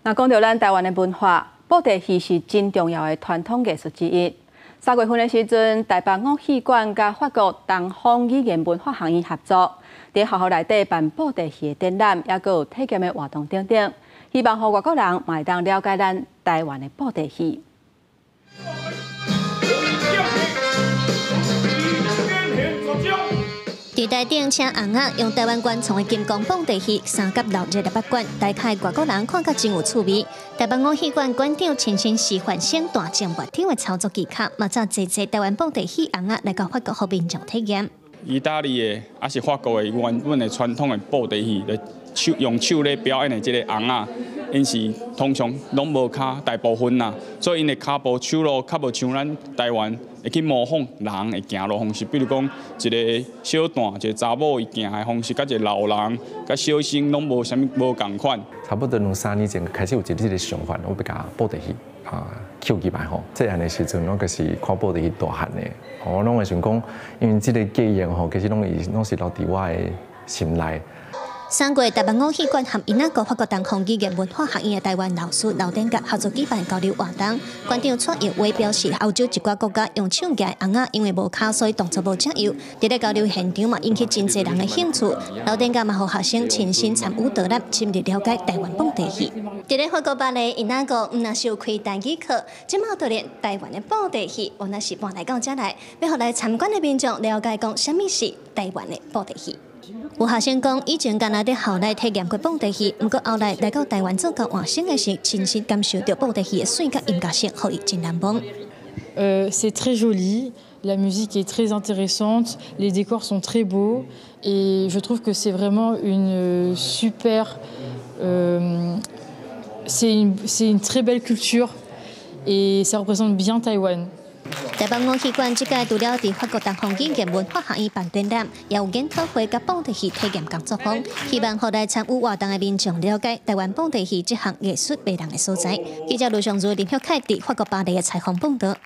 那讲到咱台湾的文化，布袋戏是真重要的传统艺术之一。3月份的时阵，台北乐戏馆甲法国东方语言文化学院合作，伫学校内底办布袋戏的展览，也有体验的活动等等，希望让外国人嘛会当了解咱台湾的布袋戏。 伫台顶请红仔用台湾原创的金光布袋戏三甲六日的八馆，大开外国人看甲真有趣味。台北乐戏馆馆长亲身示范省大将月场的操作技巧，嘛则坐台湾布袋戏红仔来到法国互民众体验。意大利的，还是法国的原本的传统的布袋戏，用手咧表演的这个红仔，因是通常拢无骹，大部分啦，所以因的骹步手路较无像咱台湾。 会去模仿人的行路方式，比如讲一个小段，一个查某伊行的方式，甲一个老人、甲小生拢无啥物无共款。差不多2、3年前开始有一个想法，我要甲布袋戏捡起来吼。这样的时阵，我就是看布袋戏大汉的，我拢会想讲，因为这个记忆吼，其实拢是留伫我的心内。 3月，台北乐戏馆和因那个法国东方语言文化学院的台湾老师刘典甲合作举办交流活动。馆长蔡耀伟表示，欧洲一寡国家用手艺红仔因为无骹，所以动作无遮优。伫咧交流现场嘛，引起真侪人的兴趣。刘典甲嘛，互学生亲身参与导览，深入了解台湾布袋戏。伫咧法国巴黎，因那个毋若是有开单语课，即马就连台湾的布袋戏，我那是搬来到遮来，要互来参观的民众了解讲，啥物是台湾的布袋戏。 有学生讲，以前敢若伫校内体验过布袋戏，不过后来来到台湾做交换生的时，亲身感受到布袋戏的水甲音乐性，互伊真难忘。C'est très joli, la musique est très intéressante, les décors sont très beaux et je trouve que c'est vraiment une super, c'est une très belle culture et ça représente bien Taïwan. 台北乐戏馆即届除了伫法国东方语言文化学院办展览，也有研讨会甲布袋戏体验工作坊，希望互来参与活动的民众了解台湾布袋戏这项艺术迷人的所在。记者卢尚如、林晓凯伫法国巴黎的采访报道。